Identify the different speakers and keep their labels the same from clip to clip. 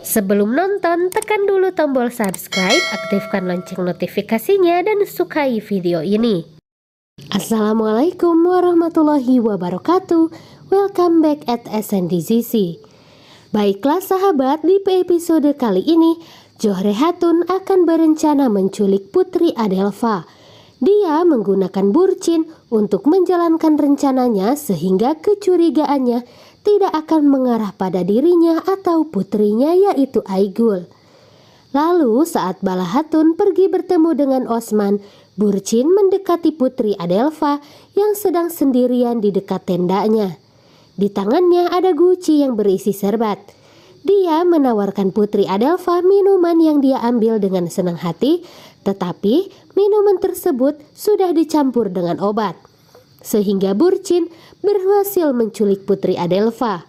Speaker 1: Sebelum nonton, tekan dulu tombol subscribe, aktifkan lonceng notifikasinya, dan sukai video ini. Assalamualaikum warahmatullahi wabarakatuh. Welcome back at SNDZC. Baiklah sahabat, di episode kali ini Johre Hatun akan berencana menculik Putri Adelpha. Dia menggunakan Burcin untuk menjalankan rencananya sehingga kecurigaannya tidak akan mengarah pada dirinya atau putrinya, yaitu Aigul. Lalu saat Bala Hatun pergi bertemu dengan Osman, Burcin mendekati Putri Adelpha yang sedang sendirian di dekat tendanya. Di tangannya ada guci yang berisi serbat. Dia menawarkan Putri Adelpha minuman yang dia ambil dengan senang hati, tetapi minuman tersebut sudah dicampur dengan obat, sehingga Burcin berhasil menculik Putri Adelpha.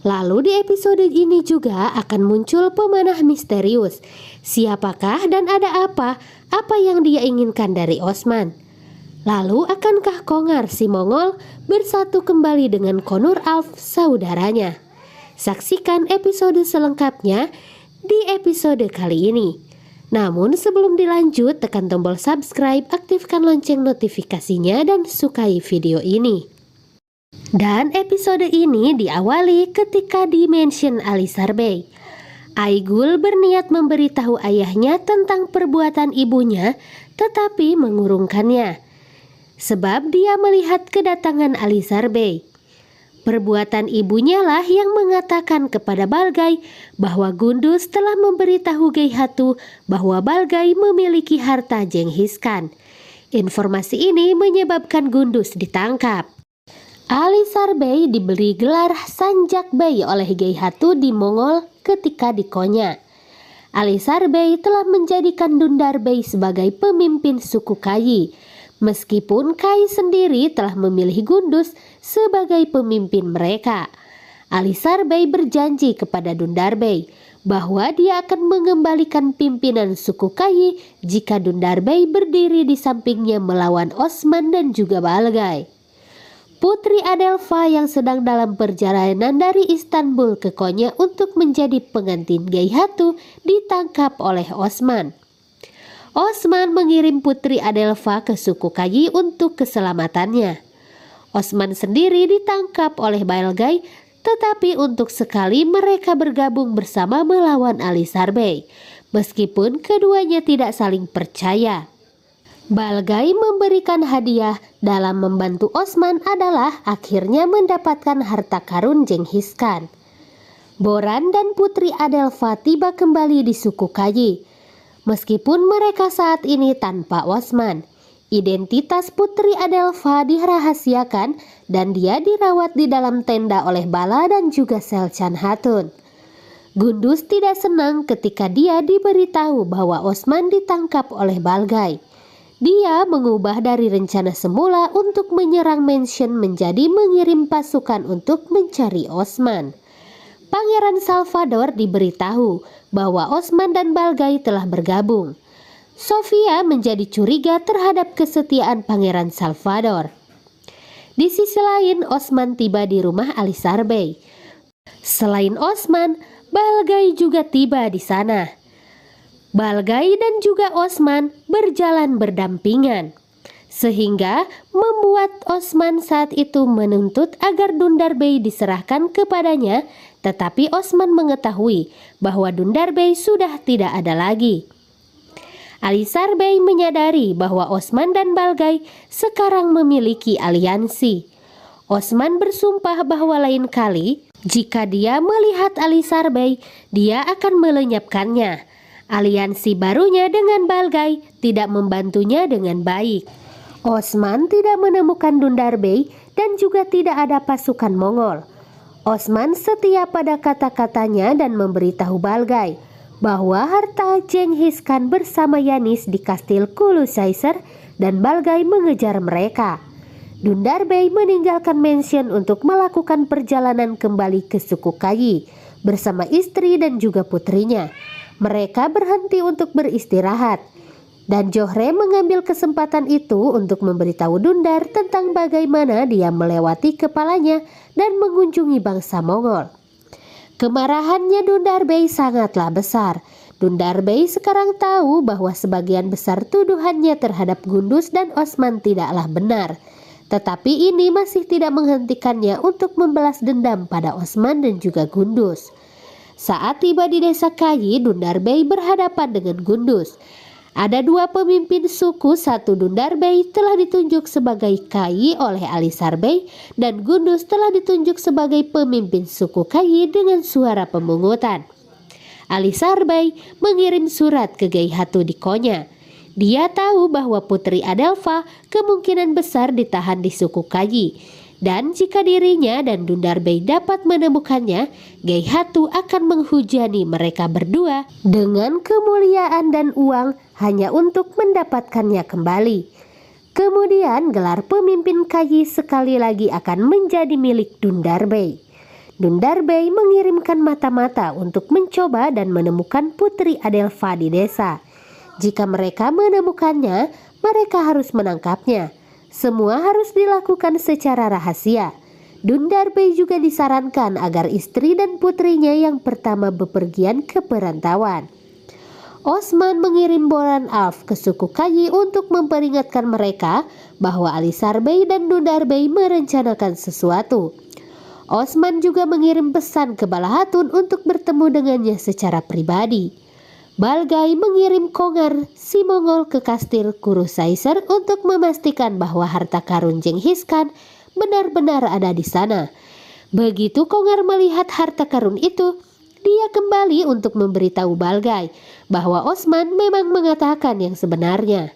Speaker 1: Lalu di episode ini juga akan muncul pemanah misterius. Siapakah dan ada apa yang dia inginkan dari Osman? Lalu akankah Kongar si Mongol bersatu kembali dengan Konur Alf saudaranya? Saksikan episode selengkapnya di episode kali ini. Namun sebelum dilanjut, tekan tombol subscribe, aktifkan lonceng notifikasinya, dan sukai video ini. Dan episode ini diawali ketika di mansion Alisar Bey. Aigul berniat memberitahu ayahnya tentang perbuatan ibunya, tetapi mengurungkannya, sebab dia melihat kedatangan Alisar Bey. Perbuatan ibunya lah yang mengatakan kepada Balgai bahwa Gunduz telah memberitahu Geihatu bahwa Balgai memiliki harta Genghis Khan. Informasi ini menyebabkan Gunduz ditangkap. Alisar Bey diberi gelar Sanjak Bey oleh Geihatu di Mongol ketika di Konya. Alisar Bey telah menjadikan Dundar Bey sebagai pemimpin suku Kayi, meskipun Kai sendiri telah memilih Gunduz sebagai pemimpin mereka. Alisar Bey berjanji kepada Dundar Bey bahwa dia akan mengembalikan pimpinan suku Kayi jika Dundar Bey berdiri di sampingnya melawan Osman dan juga Balgai. Putri Adelpha yang sedang dalam perjalanan dari Istanbul ke Konya untuk menjadi pengantin Geihatu ditangkap oleh Osman. Osman mengirim Putri Adelpha ke suku Kayi untuk keselamatannya. Osman sendiri ditangkap oleh Balgai, tetapi untuk sekali mereka bergabung bersama melawan Alisar Bey, meskipun keduanya tidak saling percaya. Balgai memberikan hadiah dalam membantu Osman adalah akhirnya mendapatkan harta karun Genghis Khan. Boran dan Putri Adelpha tiba kembali di suku Kayi. Meskipun mereka saat ini tanpa Osman, identitas Putri Adelpha dirahasiakan dan dia dirawat di dalam tenda oleh Bala dan juga Selcan Hatun. Gunduz tidak senang ketika dia diberitahu bahwa Osman ditangkap oleh Balgai. Dia mengubah dari rencana semula untuk menyerang mansion menjadi mengirim pasukan untuk mencari Osman. Pangeran Salvador diberitahu bahwa Osman dan Balgai telah bergabung. Sofia menjadi curiga terhadap kesetiaan Pangeran Salvador. Di sisi lain, Osman tiba di rumah Alisar Bey. Selain Osman, Balgai juga tiba di sana. Balgai dan juga Osman berjalan berdampingan, sehingga membuat Osman saat itu menuntut agar Dundar Bey diserahkan kepadanya, tetapi Osman mengetahui bahwa Dundar Bey sudah tidak ada lagi. Alisar Bey menyadari bahwa Osman dan Balgai sekarang memiliki aliansi. Osman bersumpah bahwa lain kali jika dia melihat Alisar Bey, dia akan melenyapkannya. Aliansi barunya dengan Balgai tidak membantunya dengan baik. Osman tidak menemukan Dundar Bey dan juga tidak ada pasukan Mongol. Osman setia pada kata-katanya dan memberitahu Balgai bahwa harta Genghis Khan bersama Yanis di kastil Kulusaiser dan Balgai mengejar mereka. Dundar Bey meninggalkan mansion untuk melakukan perjalanan kembali ke suku Kayi bersama istri dan juga putrinya. Mereka berhenti untuk beristirahat, dan Johre mengambil kesempatan itu untuk memberitahu Dundar tentang bagaimana dia melewati kepalanya dan mengunjungi bangsa Mongol. Kemarahannya Dundarbei sangatlah besar. Dundarbei sekarang tahu bahwa sebagian besar tuduhannya terhadap Gundus dan Osman tidaklah benar. Tetapi ini masih tidak menghentikannya untuk membalas dendam pada Osman dan juga Gundus. Saat tiba di desa Kayi, Dundarbei berhadapan dengan Gundus. Ada dua pemimpin suku, satu Dundarbei telah ditunjuk sebagai Kayi oleh Ali Sarbei dan Gundus telah ditunjuk sebagai pemimpin suku Kayi dengan suara pemungutan. Ali Sarbei mengirim surat ke Gai Hatu di Konya. Dia tahu bahwa Putri Adelfa kemungkinan besar ditahan di suku Kayi. Dan jika dirinya dan Dundarbei dapat menemukannya, Gai Hatu akan menghujani mereka berdua dengan kemuliaan dan uang hanya untuk mendapatkannya kembali. Kemudian gelar pemimpin Kayi sekali lagi akan menjadi milik Dundarbei. Dundarbei mengirimkan mata-mata untuk mencoba dan menemukan Putri Adelfa di desa. Jika mereka menemukannya, mereka harus menangkapnya. Semua harus dilakukan secara rahasia. Dundarbei juga disarankan agar istri dan putrinya yang pertama bepergian ke perantauan. Osman mengirim Boran Alf ke suku Kayi untuk memperingatkan mereka bahwa Ali Sarbei dan Dundarbei merencanakan sesuatu. Osman juga mengirim pesan ke Bala Hatun untuk bertemu dengannya secara pribadi. Balgai mengirim Kongar si Mongol ke kastil Kurusaiser untuk memastikan bahwa harta karun Jenghis Khan benar-benar ada di sana. Begitu Kongar melihat harta karun itu, dia kembali untuk memberitahu Balgai bahwa Osman memang mengatakan yang sebenarnya.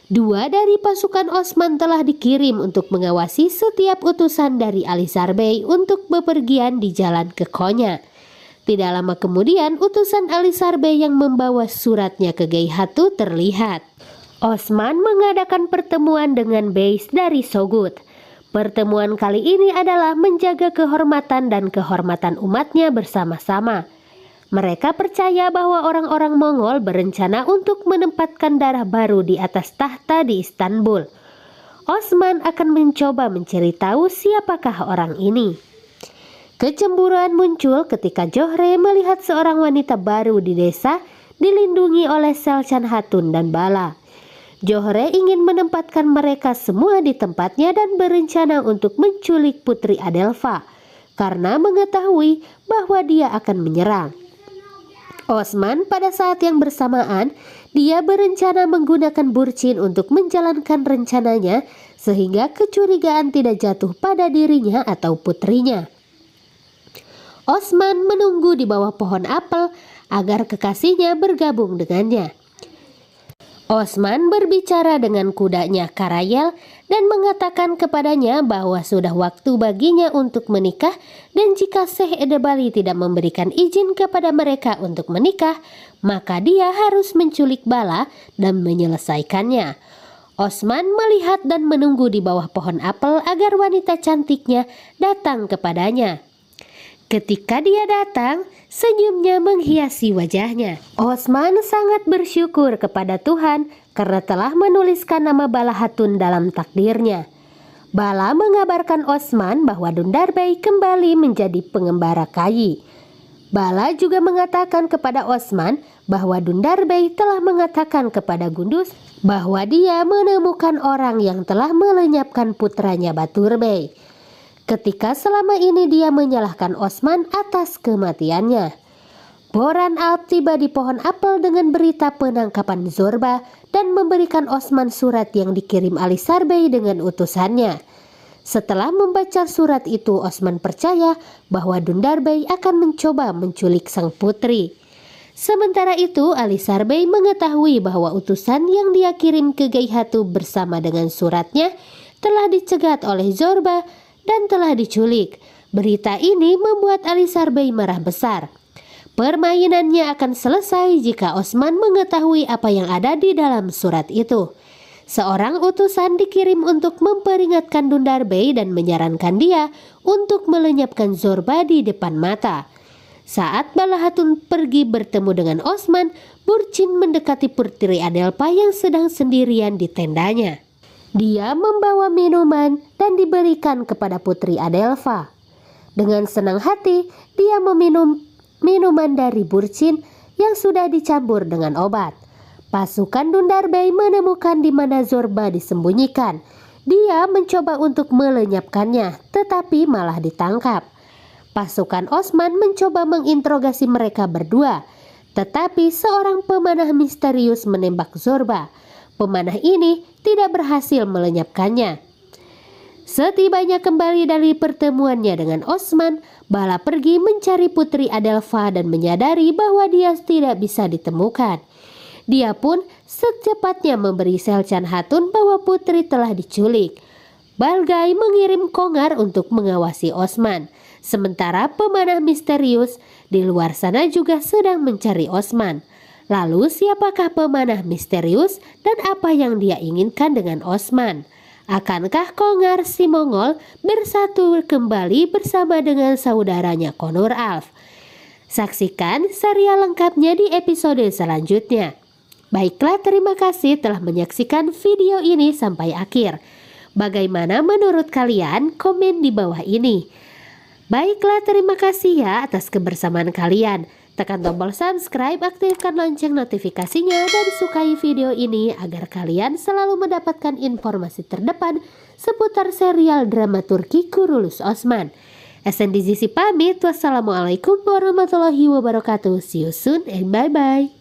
Speaker 1: Dua dari pasukan Osman telah dikirim untuk mengawasi setiap utusan dari Ali Sarbei untuk bepergian di jalan ke Konya. Tidak lama kemudian utusan Ali Sarbei yang membawa suratnya ke Gai Hatu terlihat. Osman mengadakan pertemuan dengan Beis dari Sogut. Pertemuan kali ini adalah menjaga kehormatan dan kehormatan umatnya bersama-sama. Mereka percaya bahwa orang-orang Mongol berencana untuk menempatkan darah baru di atas tahta di Istanbul. Osman akan mencoba mencari tahu siapakah orang ini. Kecemburuan muncul ketika Johre melihat seorang wanita baru di desa dilindungi oleh Selcan Hatun dan Bala. Johre ingin menempatkan mereka semua di tempatnya dan berencana untuk menculik Putri Adelfa karena mengetahui bahwa dia akan menyerang. Osman pada saat yang bersamaan, dia berencana menggunakan Burcin untuk menjalankan rencananya sehingga kecurigaan tidak jatuh pada dirinya atau putrinya. Osman menunggu di bawah pohon apel agar kekasihnya bergabung dengannya. Osman berbicara dengan kudanya Karayel dan mengatakan kepadanya bahwa sudah waktu baginya untuk menikah dan jika Syekh Edebali tidak memberikan izin kepada mereka untuk menikah, maka dia harus menculik Bala dan menyelesaikannya. Osman melihat dan menunggu di bawah pohon apel agar wanita cantiknya datang kepadanya. Ketika dia datang, senyumnya menghiasi wajahnya. Osman sangat bersyukur kepada Tuhan karena telah menuliskan nama Bala Hatun dalam takdirnya. Bala mengabarkan Osman bahwa Dundarbei kembali menjadi pengembara Kayi. Bala juga mengatakan kepada Osman bahwa Dundarbei telah mengatakan kepada Gundus bahwa dia menemukan orang yang telah melenyapkan putranya Baturbei. Ketika selama ini dia menyalahkan Osman atas kematiannya. Boran Alp tiba di pohon apel dengan berita penangkapan Zorba dan memberikan Osman surat yang dikirim Ali Sarbei dengan utusannya. Setelah membaca surat itu, Osman percaya bahwa Dundarbei akan mencoba menculik sang putri. Sementara itu, Ali Sarbei mengetahui bahwa utusan yang dia kirim ke Gai Hatu bersama dengan suratnya telah dicegat oleh Zorba dan telah diculik. Berita ini membuat Ali Sarbei marah besar. Permainannya akan selesai jika Osman mengetahui apa yang ada di dalam surat itu. Seorang utusan dikirim untuk memperingatkan Dundarbei dan menyarankan dia untuk melenyapkan Zorba di depan mata. Saat Bala Hatun pergi bertemu dengan Osman, Burcin mendekati Putri Adelfa yang sedang sendirian di tendanya. Dia membawa minuman dan diberikan kepada Putri Adelfa. Dengan senang hati, dia meminum minuman dari Burcin yang sudah dicampur dengan obat. Pasukan Dundarbay menemukan di mana Zorba disembunyikan. Dia mencoba untuk melenyapkannya, tetapi malah ditangkap. Pasukan Osman mencoba menginterogasi mereka berdua, tetapi seorang pemanah misterius menembak Zorba. Pemanah ini tidak berhasil melenyapkannya. Setibanya kembali dari pertemuannya dengan Osman, Bala pergi mencari Putri Adelfa dan menyadari bahwa dia tidak bisa ditemukan. Dia pun secepatnya memberi Selcan Hatun bahwa Putri telah diculik. Balgai mengirim Kongar untuk mengawasi Osman. Sementara pemanah misterius di luar sana juga sedang mencari Osman. Lalu siapakah pemanah misterius dan apa yang dia inginkan dengan Osman? Akankah Kongar si Mongol bersatu kembali bersama dengan saudaranya Konur Alf? Saksikan serial lengkapnya di episode selanjutnya. Baiklah, terima kasih telah menyaksikan video ini sampai akhir. Bagaimana menurut kalian? Komen di bawah ini. Baiklah, terima kasih ya atas kebersamaan kalian. Tekan tombol subscribe, aktifkan lonceng notifikasinya, dan sukai video ini agar kalian selalu mendapatkan informasi terdepan seputar serial drama Turki Kurulus Osman. SNDGC pamit, wassalamualaikum warahmatullahi wabarakatuh. See you soon and bye-bye.